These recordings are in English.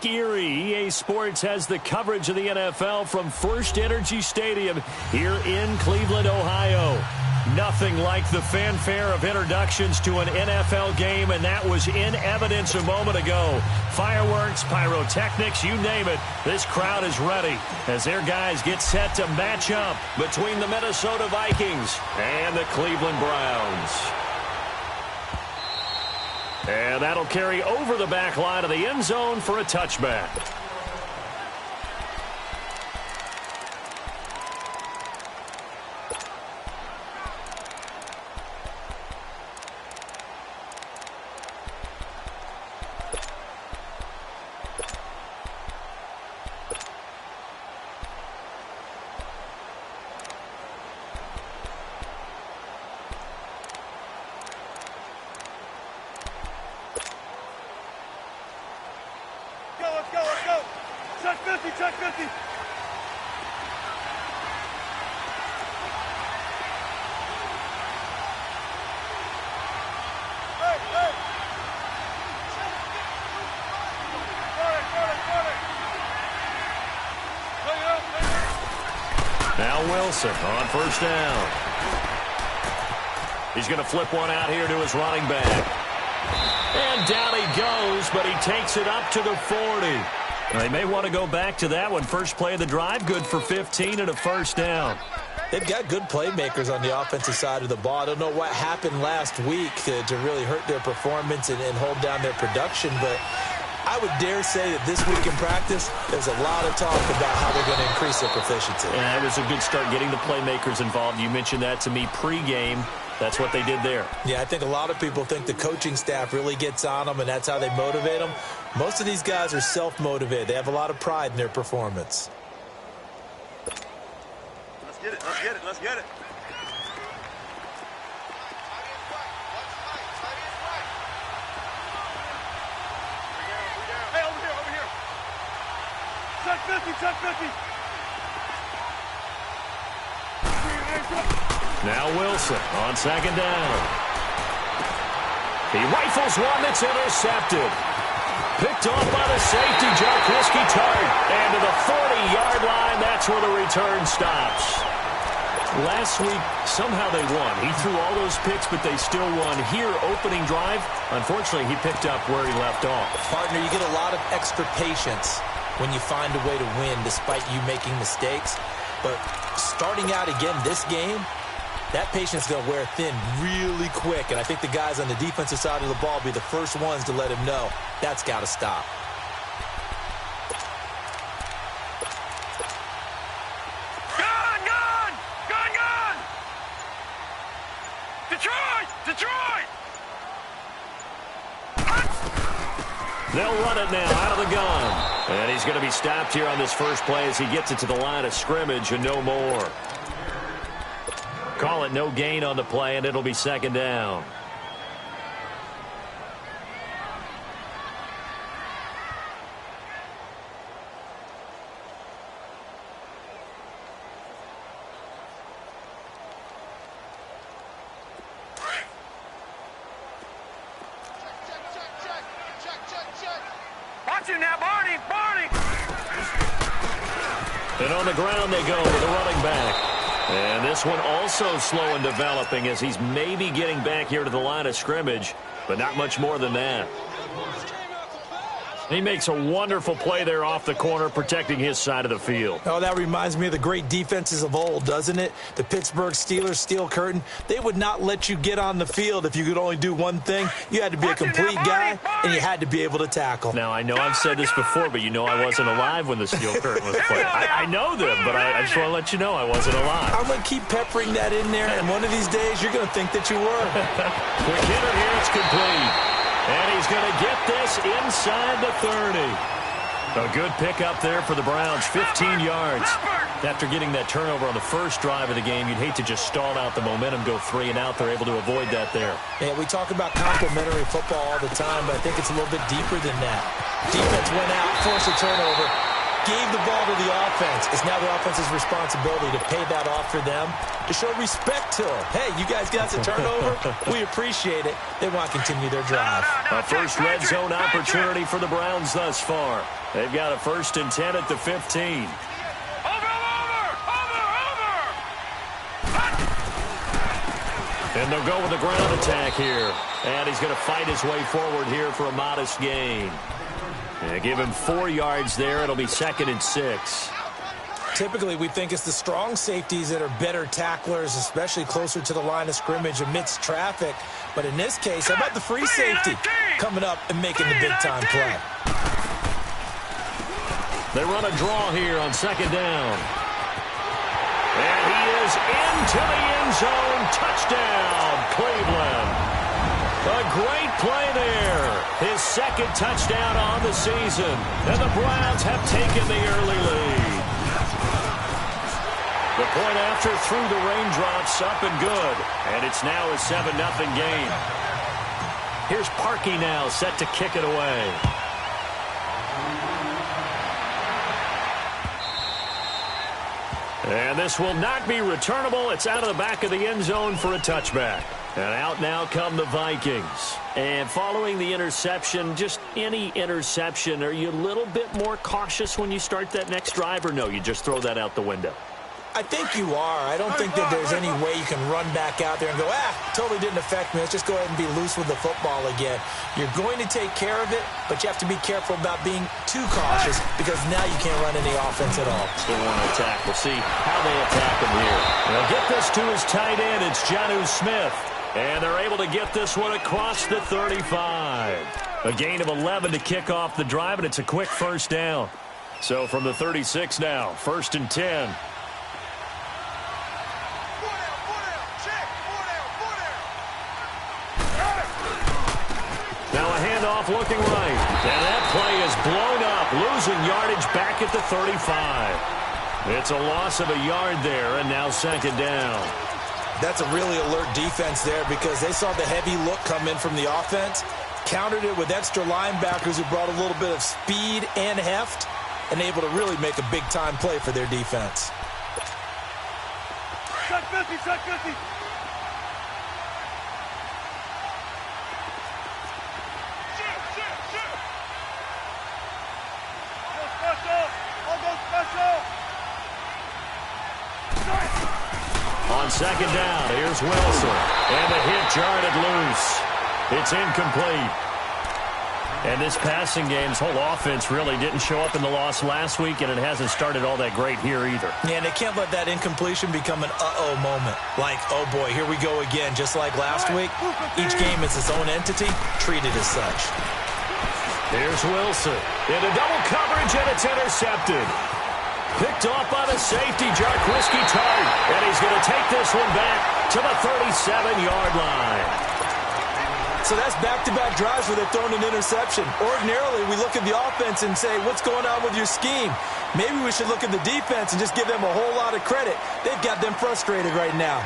Lake Erie. EA Sports has the coverage of the NFL from First Energy Stadium here in Cleveland, Ohio. Nothing like the fanfare of introductions to an NFL game, and that was in evidence a moment ago. Fireworks, pyrotechnics, you name it. This crowd is ready as their guys get set to match up between the Minnesota Vikings and the Cleveland Browns. And that'll carry over the back line of the end zone for a touchback. Check 50. Now Wilson on first down. He's going to flip one out here to his running back. And down he goes, but he takes it up to the 40. They may want to go back to that one. First play of the drive, good for 15 and a first down. They've got good playmakers on the offensive side of the ball. I don't know what happened last week to really hurt their performance and hold down their production, but I would dare say that this week in practice, there's a lot of talk about how they're going to increase their proficiency. Yeah, it was a good start getting the playmakers involved. You mentioned that to me pregame. That's what they did there. Yeah, I think a lot of people think the coaching staff really gets on them, and that's how they motivate them. Most of these guys are self-motivated. They have a lot of pride in their performance. Let's get it. Let's get it. Let's get it. Hey, over here, over here. Check 50, check 50. Now Wilson on second down. He rifles one that's intercepted. Picked off by the safety, Jarquiski Tart. And to the 40-yard line, that's where the return stops. Last week, somehow they won. He threw all those picks, but they still won. Here, opening drive, unfortunately, he picked up where he left off. Partner, you get a lot of extra patience when you find a way to win despite you making mistakes. But starting out again this game, that patience is going to wear thin really quick, and I think the guys on the defensive side of the ball will be the first ones to let him know that's got to stop. Gone! Detroit! They'll run it now out of the gun. And he's going to be stopped here on this first play as he gets it to the line of scrimmage and no more. Call it no gain on the play, and it'll be second down. Watch him now, Barney! And on the ground they go with the running back. And this one also slow in developing as he's maybe getting back here to the line of scrimmage, but not much more than that. He makes a wonderful play there off the corner, protecting his side of the field. Oh, that reminds me of the great defenses of old, doesn't it? The Pittsburgh Steelers steel curtain. They would not let you get on the field if you could only do one thing. You had to be a complete guy, and you had to be able to tackle. Now, I know I've said this before, but you know I wasn't alive when the steel curtain was played. I know them, but I just want to let you know I wasn't alive. I'm going to keep peppering that in there, and one of these days you're going to think that you were. Quick hitter here, it's complete. And he's going to get this inside the 30. A good pickup there for the Browns, 15 yards. After getting that turnover on the first drive of the game, you'd hate to just stall out the momentum, go 3 and out. They're able to avoid that there. Yeah, we talk about complementary football all the time, but I think it's a little bit deeper than that. Defense went out, forced a turnover. gave the ball to the offense. It's now the offense's responsibility to pay that off for them, to show respect to them. Hey, you guys got the turnover. We appreciate it. They want to continue their drive. A first red zone opportunity for the Browns thus far. They've got a 1st and 10 at the 15. And they'll go with the ground attack here. And he's going to fight his way forward here for a modest gain. Yeah, give him 4 yards there. It'll be 2nd and 6. Typically, we think it's the strong safeties that are better tacklers, especially closer to the line of scrimmage amidst traffic. But in this case, how about the free safety coming up and making the big-time play? They run a draw here on 2nd down. And he is into the end zone. Touchdown, Cleveland. A great play there. His 2nd touchdown on the season. And the Browns have taken the early lead. The point after through the raindrops, up and good. And it's now a 7-0 game. Here's Parkey now, set to kick it away. And this will not be returnable. It's out of the back of the end zone for a touchback. And out now come the Vikings. And following the interception, just any interception, are you a little bit more cautious when you start that next drive, or no, you just throw that out the window? I think you are. I don't think that there's any way you can run back out there and go, totally didn't affect me. Let's just go ahead and be loose with the football again. You're going to take care of it, but you have to be careful about being too cautious because now you can't run any offense at all. Still want to attack. We'll see how they attack him here. They'll get this to his tight end. It's Mxssivh. And they're able to get this one across the 35. A gain of 11 to kick off the drive, and it's a quick 1st down. So from the 36 now, 1st and 10. Now a handoff looking right. And that play is blown up, losing yardage back at the 35. It's a loss of a yard there, and now 2nd down. That's a really alert defense there because they saw the heavy look come in from the offense, countered it with extra linebackers who brought a little bit of speed and heft, and able to really make a big-time play for their defense. Check 50, check 50. On 2nd down, here's Wilson. And the hit jarred loose. It's incomplete. And this passing game's whole offense really didn't show up in the loss last week, and it hasn't started all that great here either. Yeah, and they can't let that incompletion become an uh-oh moment. Like, oh boy, here we go again, just like last week. Each game is its own entity, treated as such. Here's Wilson. Into double coverage, and it's intercepted. Picked off by the safety, Jarkowski Tart. And he's going to take this one back to the 37-yard line. So that's back-to-back drives where they've thrown an interception. Ordinarily, we look at the offense and say, what's going on with your scheme? Maybe we should look at the defense and just give them a whole lot of credit. They've got them frustrated right now.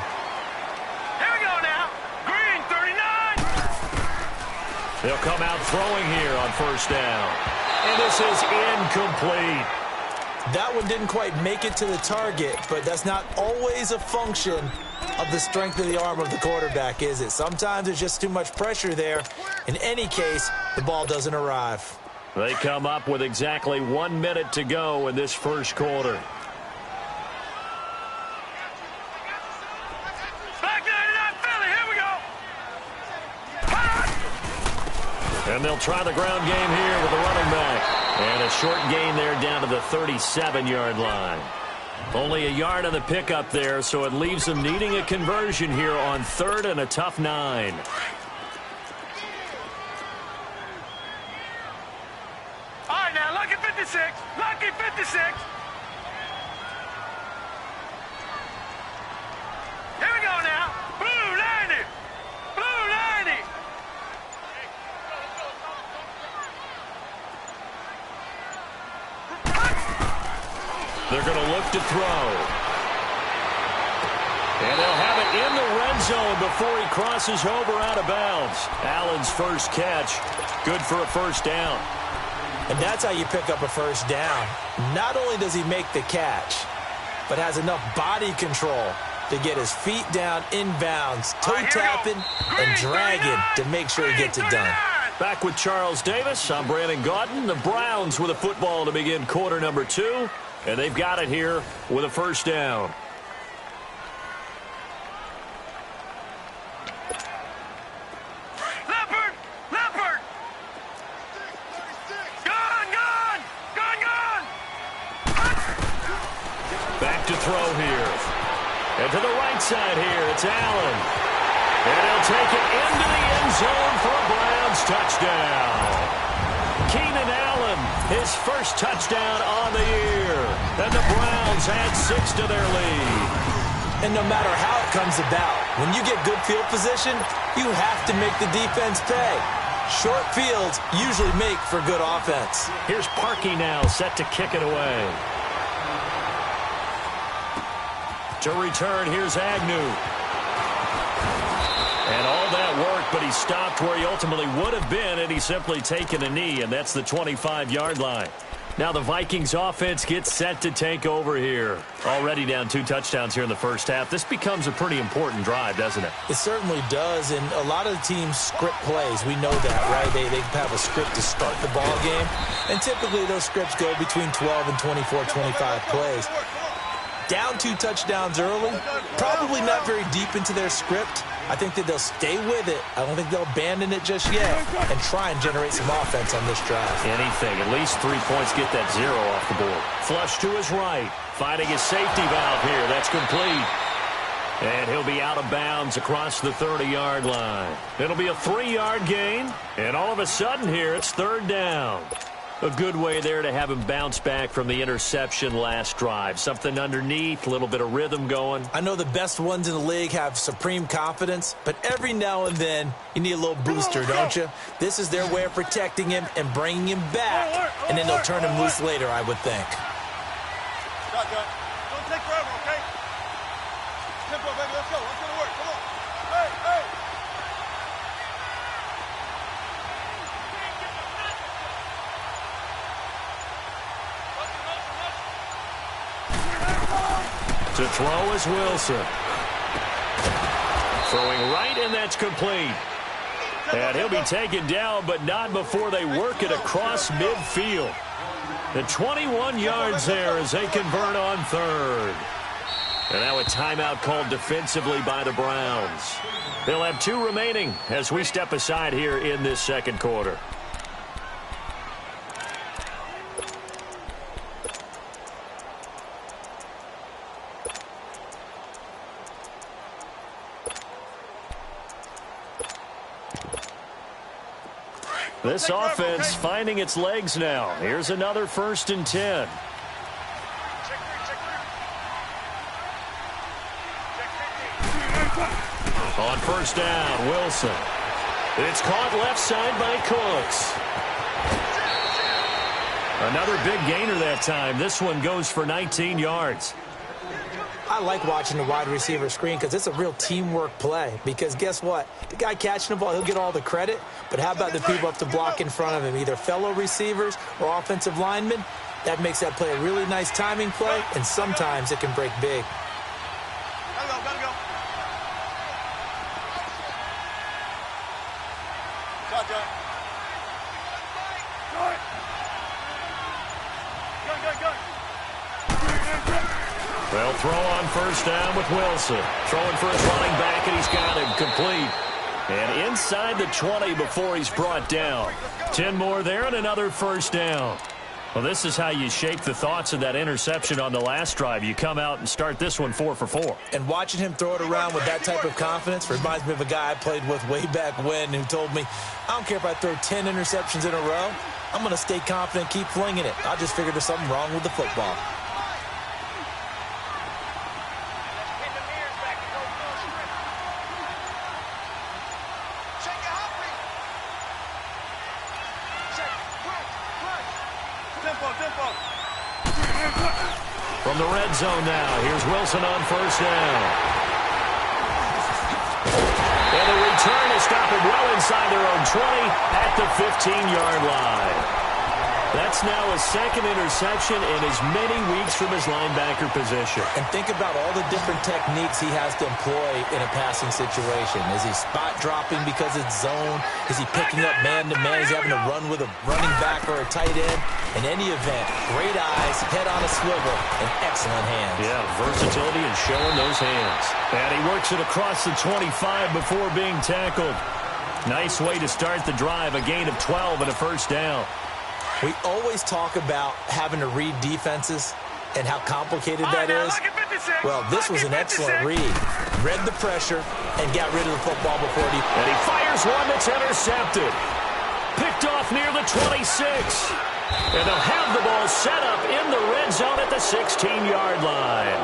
Here we go now. Green, 39. They'll come out throwing here on 1st down. And this is incomplete. That one didn't quite make it to the target, but that's not always a function of the strength of the arm of the quarterback, is it? Sometimes there's just too much pressure there. In any case, the ball doesn't arrive. They come up with exactly 1 minute to go in this 1st quarter. Back 99 Philly, here we go. And they'll try the ground game here with the running back. And a short gain there down to the 37-yard line. Only a yard on the pickup there, so it leaves them needing a conversion here on 3rd and a tough 9. All right, now, lucky 56. Lucky 56. Here we go now. Blue 90. Blue 90. They're going to look to throw. And they'll have it in the red zone before he crosses over out of bounds. Allen's first catch, good for a 1st down. And that's how you pick up a first down. Not only does he make the catch, but has enough body control to get his feet down inbounds, toe-tapping and dragging to make sure he gets it done. Back with Charles Davis. I'm Brandon Gaudin. The Browns with a football to begin quarter number 2. And they've got it here with a first down. Leopard! Gone! Back to throw here. And to the right side here, it's Allen. And he'll take it into the end zone for a Browns touchdown. Keenan Allen, his first touchdown on the year. And the Browns add 6 to their lead. And no matter how it comes about, when you get good field position, you have to make the defense pay. Short fields usually make for good offense. Here's Parkey now, set to kick it away. To return, here's Agnew. And all that work, but he stopped where he ultimately would have been, and he's simply taken a knee, and that's the 25-yard line. Now the Vikings offense gets set to take over here. Already down 2 touchdowns here in the first half. This becomes a pretty important drive, doesn't it? It certainly does, and a lot of the teams script plays. We know that, right? They have a script to start the ball game, and typically those scripts go between 12 and 24, 25 plays. Down 2 touchdowns early, probably not very deep into their script. I think that they'll stay with it. I don't think they'll abandon it just yet and try and generate some offense on this drive. Anything. At least 3 points, get that 0 off the board. Flush to his right. Finding his safety valve here. That's complete. And he'll be out of bounds across the 30-yard line. It'll be a 3-yard gain. And all of a sudden here, it's 3rd down. A good way there to have him bounce back from the interception last drive. Something underneath, a little bit of rhythm going. I know the best ones in the league have supreme confidence, but every now and then you need a little booster, don't you? This is their way of protecting him and bringing him back, and then they'll turn him loose later, I would think. Don't take forever, okay? Tempo, baby, let's go. Let's go to work. Come on. Hey! To throw is Wilson. Throwing right, and that's complete. And he'll be taken down, but not before they work it across midfield. The 21 yards there as they convert on 3rd. And now a timeout called defensively by the Browns. They'll have 2 remaining as we step aside here in this second quarter. This offense finding its legs now. Here's another 1st and 10. On 1st down, Wilson. It's caught left side by Cooks. Another big gainer that time. This one goes for 19 yards. I like watching the wide receiver screen because it's a real teamwork play. Because guess what? The guy catching the ball, he'll get all the credit. But how about the people up to block in front of him, either fellow receivers or offensive linemen? That makes that play a really nice timing play, and sometimes it can break big. Gotta go. Shotgun. Gun. They'll throw on 1st down with Wilson. Throwing for his running back, and he's got him complete. And inside the 20 before he's brought down. 10 more there and another 1st down. Well, this is how you shake the thoughts of that interception on the last drive. You come out and start this one 4 for 4. And watching him throw it around with that type of confidence reminds me of a guy I played with way back when who told me, I don't care if I throw 10 interceptions in a row. I'm going to stay confident, keep flinging it. I just figured there's something wrong with the football. From the red zone now, here's Wilson on 1st down. And the return is stopped well inside their own 20 at the 15-yard line. That's now his second interception in as many weeks from his linebacker position. And think about all the different techniques he has to employ in a passing situation. Is he spot dropping because it's zone? Is he picking up man-to-man? Is he having to run with a running back or a tight end? In any event, great eyes, head on a swivel, and excellent hands. Yeah, versatility and showing those hands. And he works it across the 25 before being tackled. Nice way to start the drive, a gain of 12 and a first down. We always talk about having to read defenses and how complicated that is. Well, this was an excellent read. Read the pressure and got rid of the football before it. And he fires one that's intercepted. Picked off near the 26. And they'll have the ball set up in the red zone at the 16-yard line.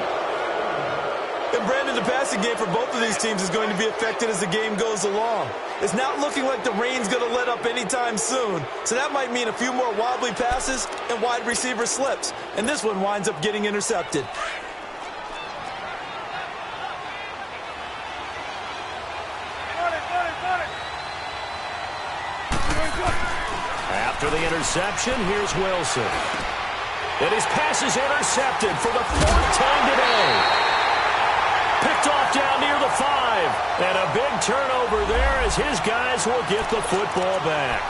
And Brandon, the passing game for both of these teams is going to be affected as the game goes along. It's not looking like the rain's going to let up anytime soon. So that might mean a few more wobbly passes and wide receiver slips. And this one winds up getting intercepted. After the interception, here's Wilson. And his pass is intercepted for the fourth time today. Picked off down near the 5. And a big turnover there as his guys will get the football back.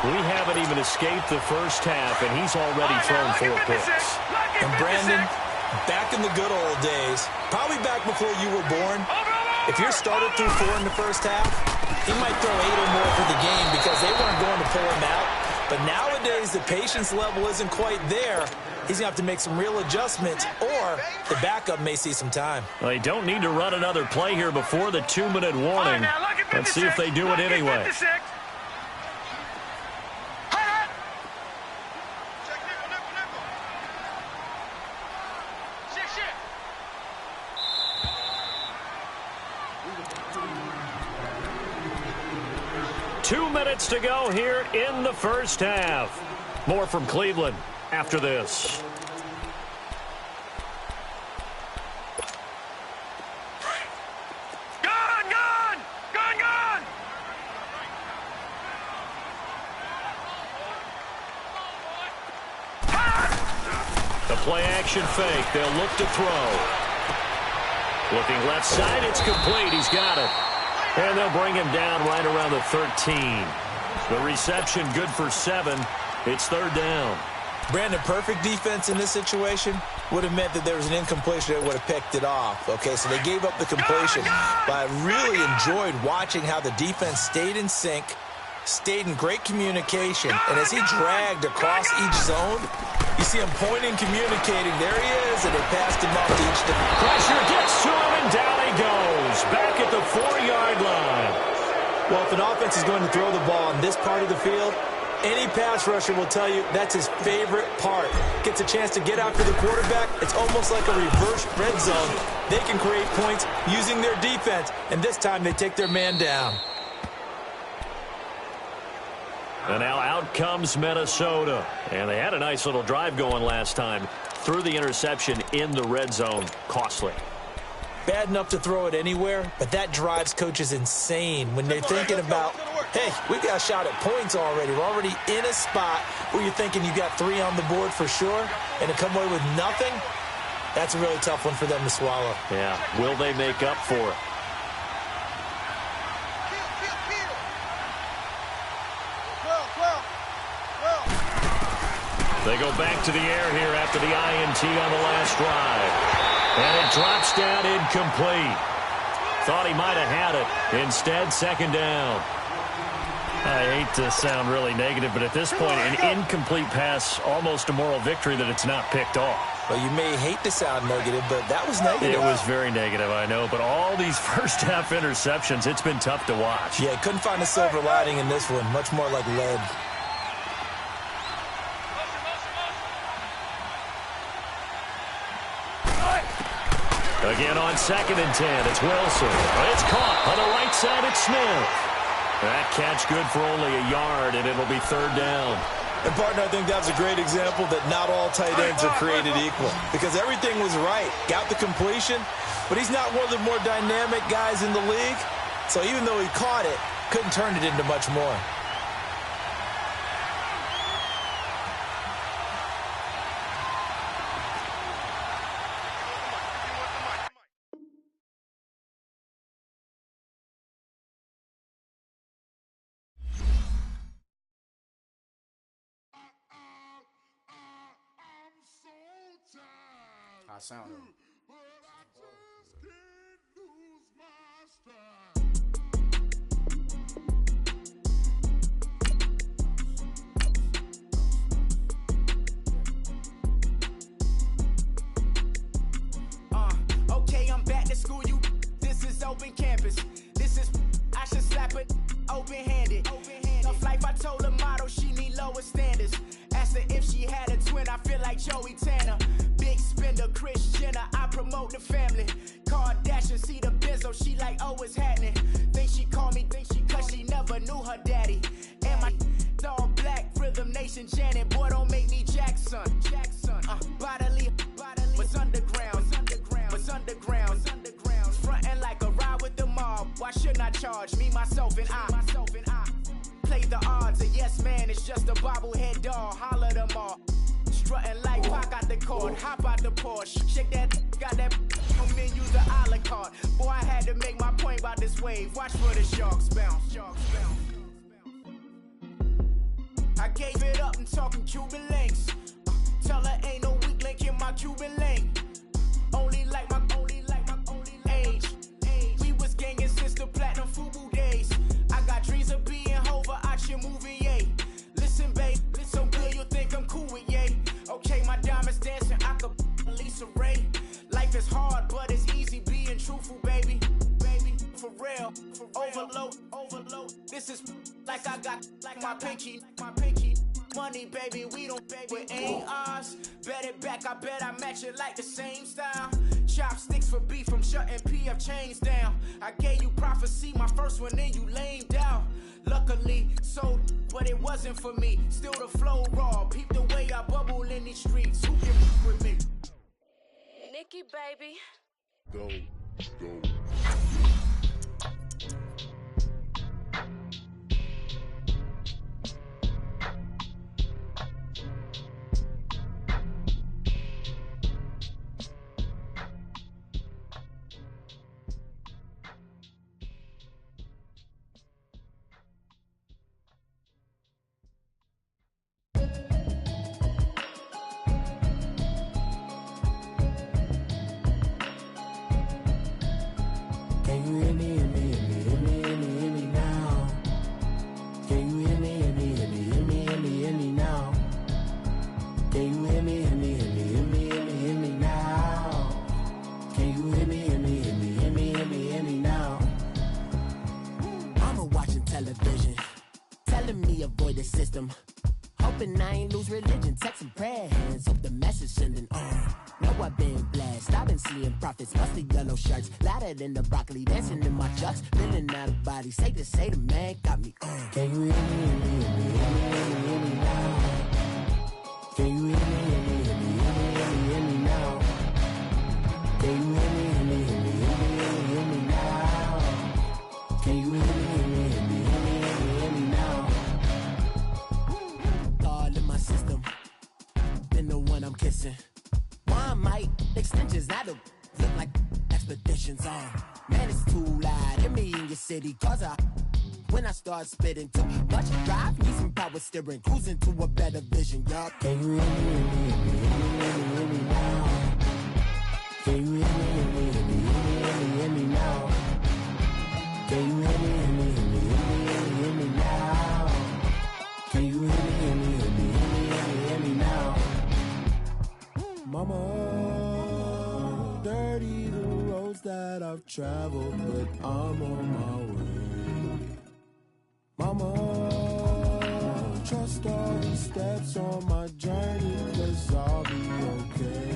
We haven't even escaped the first half, and he's already thrown 4 picks. And Brandon, back in the good old days, probably back before you were born, if your starter threw 4 in the first half, he might throw 8 or more for the game because they weren't going to pull him out. But nowadays, the patience level isn't quite there. He's going to have to make some real adjustments, or the backup may see some time. Well, they don't need to run another play here before the 2-minute warning. Let's see if they do it anyway. Two minutes to go here in the first half. More from Cleveland after this. The play action fake. They'll look to throw. Looking left side. It's complete. He's got it. And they'll bring him down right around the 13. The reception good for 7. It's third down. Brandon, perfect defense in this situation would have meant that there was an incompletion that would have picked it off. Okay, so they gave up the completion. But I really enjoyed watching how the defense stayed in sync, stayed in great communication, and as he dragged across each zone, you see him pointing, communicating. There he is, and they passed him off to each defense. Pressure gets to him, and down he goes. Back at the 4-yard line. Well, if an offense is going to throw the ball on this part of the field, any pass rusher will tell you that's his favorite part. Gets a chance to get after the quarterback. It's almost like a reverse red zone. They can create points using their defense, and this time they take their man down. And now out comes Minnesota. And they had a nice little drive going last time. Threw the interception in the red zone. Costly. Bad enough to throw it anywhere, but that drives coaches insane when they're thinking about, hey, we got a shot at points already. We're already in a spot where you're thinking you got 3 on the board for sure, and to come away with nothing, that's a really tough one for them to swallow. Yeah, will they make up for it? They go back to the air here after the INT on the last drive. And it drops down incomplete. Thought he might have had it. Instead, second down. I hate to sound really negative, but at this point, an incomplete pass, almost a moral victory that it's not picked off. Well, you may hate to sound negative, but that was negative. It was very negative, I know. But all these first-half interceptions, it's been tough to watch. Yeah, couldn't find a silver lining in this one. Much more like lead. Again on 2nd and 10, it's Wilson. It's caught on the right side, it's Smith. That catch good for only a yard, and it'll be third down. And, partner, I think that's a great example that not all tight ends are created equal. Because everything was right. Got the completion, but he's not one of the more dynamic guys in the league. So even though he caught it, couldn't turn it into much more. sound. Okay, I'm back to school, you. This is open campus. This is, I should slap it open-handed. Tough life, I told her motto, she need lower standards. Asked her if she had a twin, I feel like Joey Tanner. Big spender, Kris Jenner, I promote the family. Kardashian, see the Benzo, she like, oh, it's happening. Think she called me, cause she never knew her daddy. And my all black, Rhythm Nation, Janet, boy, don't make me Jackson. Bodily, was underground. Frontin' like a ride with the mob. Why shouldn't I charge me, myself, and I? Play the odds, a yes man is just a bobblehead doll. Holler them all. Strutting like Pac out the cord, hop out the Porsche. Shake that, got that on menu, the a la carte. Boy, I had to make my point about this wave. Watch for the sharks bounce. I gave it up and talking Cuban links. Tell her ain't no weak link in my Cuban link. Only like my age. We was gangin' since the platinum FUBU days. I got dreams of being Hova out your movie, yay. Listen, babe, so good you'll think I'm cool with yay. Okay, my diamonds dancing, I could Lisa Ray. Life is hard, but it's easy being truthful, baby. For real, overload. This is like I got like my pinky. Money, baby, we don't pay with ain't ours. Bet it back, I bet I match it like the same style. Chopsticks for beef from shutting PF chains down. I gave you prophecy, my first one, then you lamed out. Luckily, sold, but it wasn't for me. Still the flow raw, peep the way I bubble in these streets. Who can with me? Nikki, baby. Go. Hoping I ain't lose religion, text and prayer hands. Hope the message sending on. Know I've been blessed, I've been seeing prophets. Musty yellow shirts, louder than the broccoli. Dancing in my chucks, feeling out of body. Say the man got me on. Can you hear me, hear me now? Can you hear me, hear me now? Can you hear me, hear me now? Can you hear me, hear me now? All in my system, been the one I'm kissing. One might extensions, I don't look like expeditions on. Man, it's too loud, hear me in your city, cause when I start spitting too much drive, need some power steering, cruising to a better vision, y'all. Can you hear me, hear me now? Can you hear me, hear me now? Can you hear me, hear me now? Can you hear me, hear me now? Mama, dirty the roads that I've traveled, but I'm on my way. Mama, trust all the steps on my journey, 'cause I'll be okay.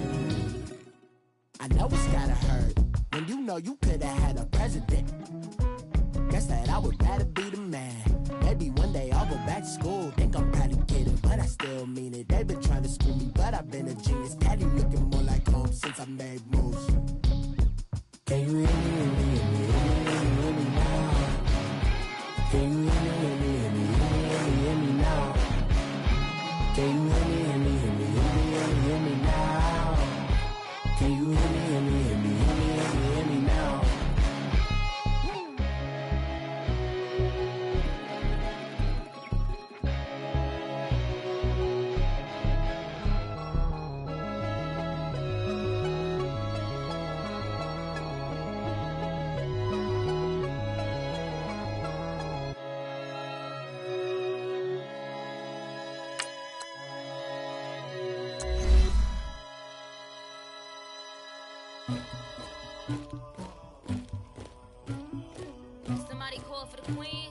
I know it's gotta hurt when you know you could've had a president. Guess that I would rather be the man. Maybe one day I'll go back to school. Think I'm probably kidding, but I still mean it. They've been trying to screw me, but I've been a genius. Daddy looking more like home since I made moves. Can you hear me, hear me now? Can you hear me, hear me now? Can you hear me, hear me now? Can you hear me, hear me now? Somebody call for the queen.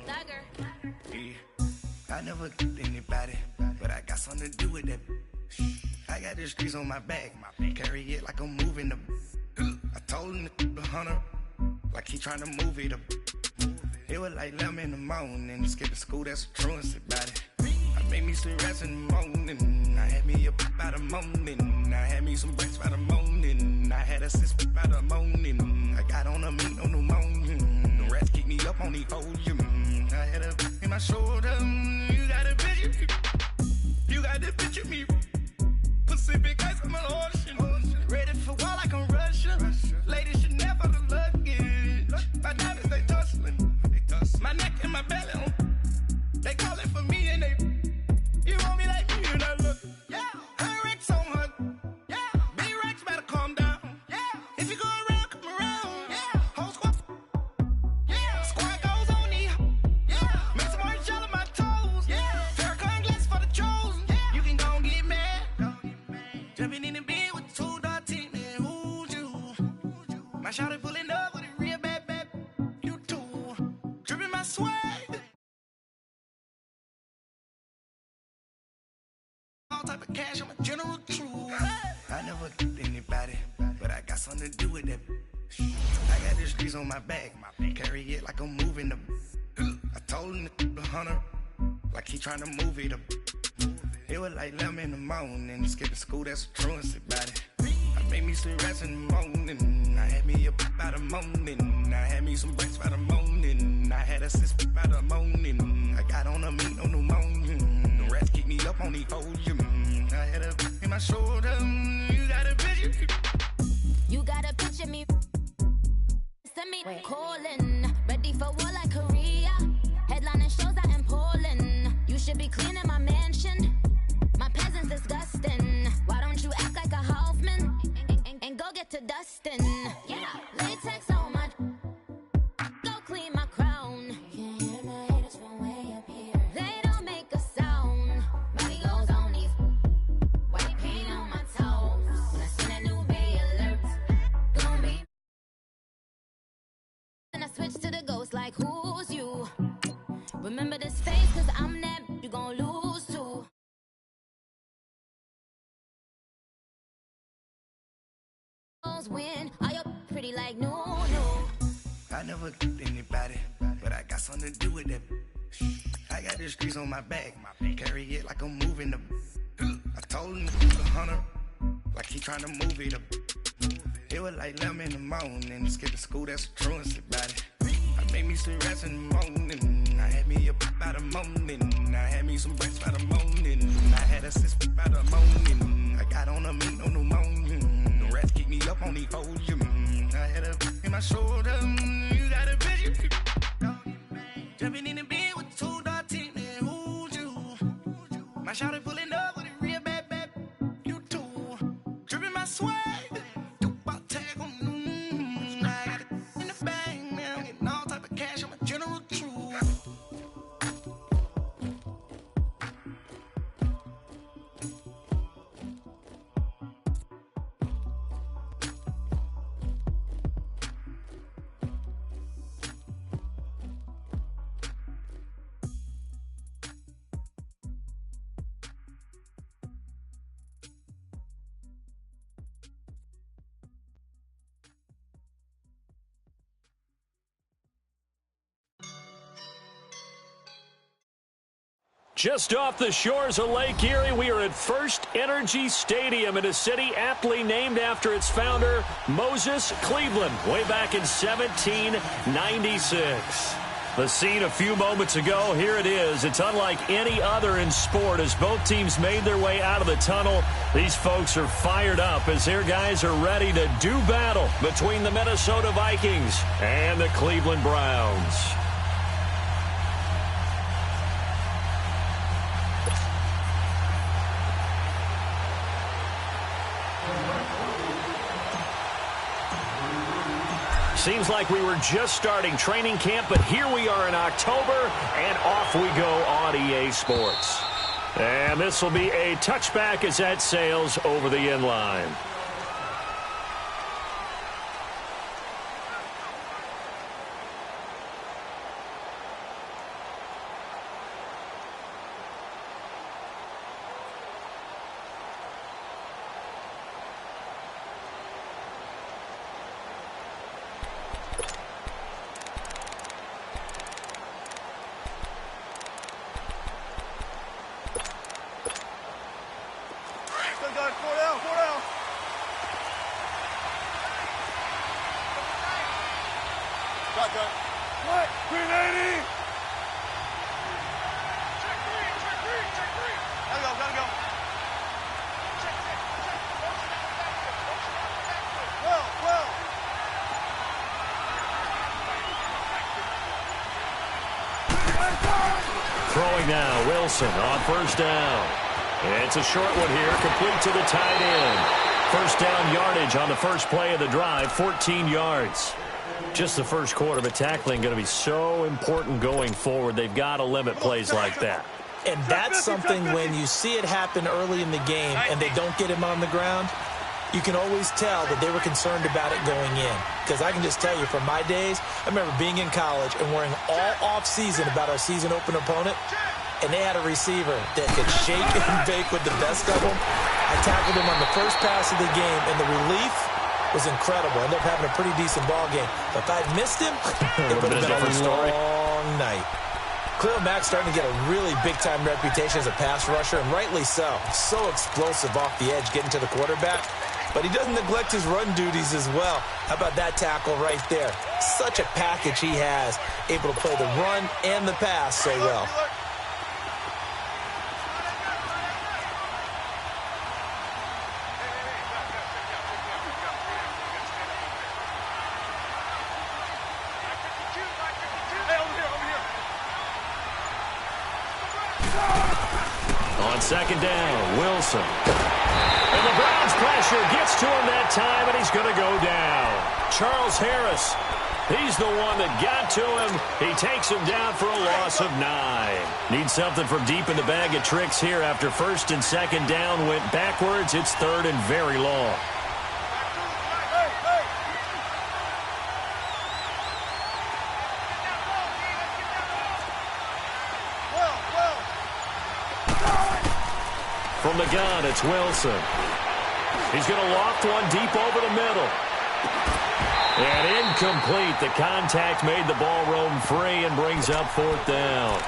Dagger. I never killed anybody, but I got something to do with that. I got the streets on my back, carry it like I'm moving the. I told him the hunter, like he trying to move it up. It was like 11 in the morning, skip to school, that's a truancy about it. I made me some rest in the morning, I had me a pop by the morning, I had me some breaks by the morning, I had a sis by the morning, I got on a meat on the morning, the rats keep me up on the podium, I had a in my shoulder, you got a picture me, you got the picture me, Pacific ice on my ocean, ready for war like I'm Russian, ladies should never the luggage, my diamonds they tussling, my neck and my belly on, they calling for me and they, you want me like me and I look, yeah, her Rex on her, yeah, B-Rex better calm down, yeah, if you go around, come around, yeah, whole squad, yeah, squad goes on me, yeah, make some orange gel on my toes, yeah, Farrakhan glass for the chosen, yeah, you can go and get mad, jumping in the bed with 2 dark teeth, man, who's you, my shawty pulling up with a real bad, you too, dripping my swag. All type of cash, I'm a general truth. I never killed anybody, but I got something to do with that. I got the streets on my back, carry it like I'm moving the. I told him the hunter, like he trying to move it up. It was like 11 in the morning, skip to school, that's a truancy about it. I made me some rest in the morning, I had me a pop by the morning, I had me some breaks by the morning, I had a sis by the morning, I got on a meat on the morning, the rats keep me up on the podium, I had a in my shoulder, you got a picture, You got a picture me. Send me calling. Ready for war like Korea. Headlining shows out in Poland. You should be cleaning my mansion. My peasants disgusting. Why don't you act like a Hoffman and go get to dustin'? Yeah, latex on my. Go clean my crown. Can't hear my haters from way up here. They don't make a sound. Body goes on these. White paint on my toes. When I send a new bay alert, gon' be. And I switch to the ghost like who's you? Remember this face, cause I'm that you gon' lose too. Win, are you pretty like no? I never killed anybody, but I got something to do with that. I got the streets on my back, carry it like I'm moving the. I told him the hunter, like he trying to move it up. It was like 11 in the morning, skip to school, that's a truancy about it. I made me some rest in the morning, I had me a pop by the morning, I had me some breaks by the morning, I had a sis by the morning, I got on a meat on the morning, the rats keep me up on the podium, I had a in my shoulder, you got a picture, jumping in the bed with 2 dark teeth, man, who's you, my shawty pulling up with a real bad, you too, dripping my swag. Just off the shores of Lake Erie, we are at First Energy Stadium in a city aptly named after its founder, Moses Cleveland, way back in 1796. The scene a few moments ago, here it is. It's unlike any other in sport as both teams made their way out of the tunnel. These folks are fired up as their guys are ready to do battle between the Minnesota Vikings and the Cleveland Browns. Seems like we were just starting training camp, but here we are in October, and off we go on EA Sports. And this will be a touchback as that sails over the end line. What? 380! Check three. Gotta go. Well. Throwing now, Wilson on first down. It's a short one here, complete to the tight end. First down yardage on the first play of the drive, 14 yards. Just the first quarter, but tackling going to be so important going forward. They've got to limit plays like that. And that's something when you see it happen early in the game and they don't get him on the ground, you can always tell that they were concerned about it going in. Because I can just tell you from my days, I remember being in college and worrying all off-season about our season open opponent, and they had a receiver that could shake and bake with the best of them. I tackled him on the first pass of the game, and the relief was incredible. Ended up having a pretty decent ball game. But if I'd missed him, it would have been a long night. Khalil Mack's starting to get a really big-time reputation as a pass rusher, and rightly so. So explosive off the edge, getting to the quarterback. But he doesn't neglect his run duties as well. How about that tackle right there? Such a package he has, able to play the run and the pass so well. On second down, Wilson. And the Browns pressure gets to him that time, and he's going to go down. Charles Harris, he's the one that got to him. He takes him down for a loss of 9. Needs something from deep in the bag of tricks here after first and second down went backwards. It's third and very long. From the gun, it's Wilson. He's going to loft one deep over the middle. And incomplete. The contact made the ball roam free and brings up fourth down.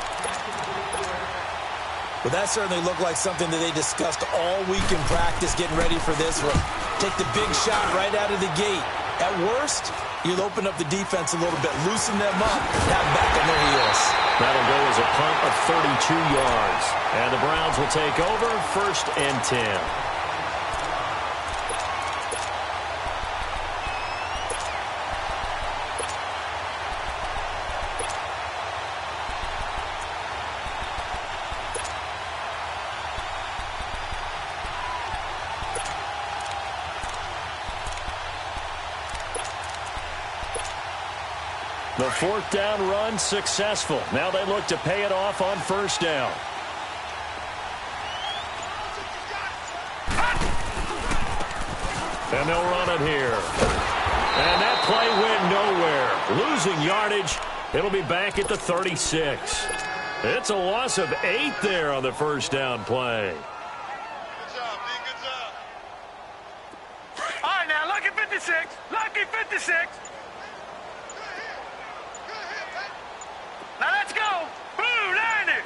Well, that certainly looked like something that they discussed all week in practice, getting ready for this one. Take the big shot right out of the gate. At worst, you'll open up the defense a little bit, loosen them up, have them back on their heels. That'll go as a punt of 32 yards. And the Browns will take over, first and 10. The fourth down run successful. Now they look to pay it off on first down. And they'll run it here. And that play went nowhere. Losing yardage. It'll be back at the 36. It's a loss of 8 there on the first down play. Good job, D. Good job. All right, now, lucky 56. Lucky 56. Now let's go. Blue, line it.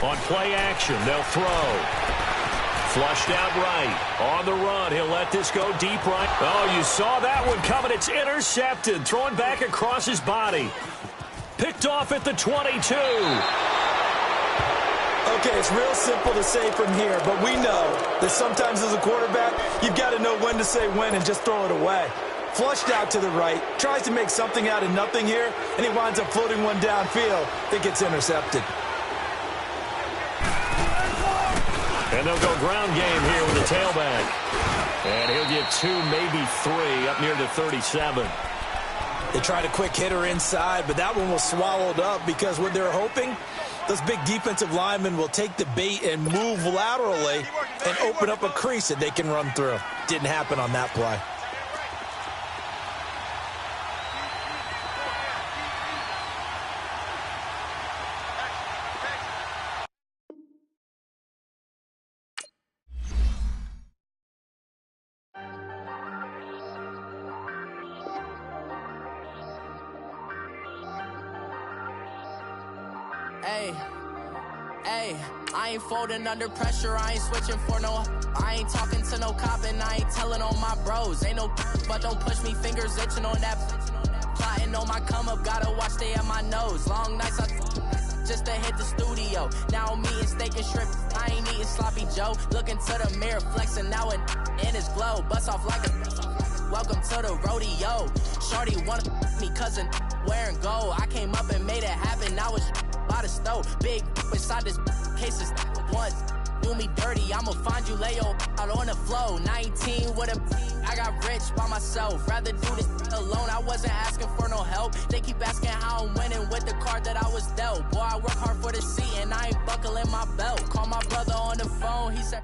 On play action, they'll throw. Flushed out right. On the run, he'll let this go deep right. Oh, you saw that one coming. It's intercepted. Thrown back across his body. Picked off at the 22. Okay, it's real simple to say from here, but we know that sometimes as a quarterback, you've got to know when to say when and just throw it away. Flushed out to the right, tries to make something out of nothing here, and he winds up floating one downfield that gets intercepted. And they'll go ground game here with the tailback. And he'll get 2, maybe 3, up near the 37. They tried a quick hitter inside, but that one was swallowed up because what they're hoping, those big defensive linemen will take the bait and move laterally and open up a crease that they can run through. Didn't happen on that play. Hey, I ain't folding under pressure, I ain't switching for no. I ain't talking to no cop and I ain't telling on my bros. Ain't no but don't push me, fingers itching on that. Plotting on my come up, gotta watch stay at my nose. Long nights just to hit the studio. Now I'm eating steak and shrimp, I ain't eating sloppy Joe. Looking to the mirror, flexing now and in his glow. Bust off like a welcome to the rodeo. Shorty wanna me cousin wearing gold. I came up and made it happen, now it's by the stove. Big inside this cases once do me dirty, I'ma find you lay out on the floor. 19 with a I got rich by myself, rather do this alone. I wasn't asking for no help, they keep asking how I'm winning with the card that I was dealt. Boy, I work hard for the seat and I ain't buckling my belt. Call my brother on the phone, he said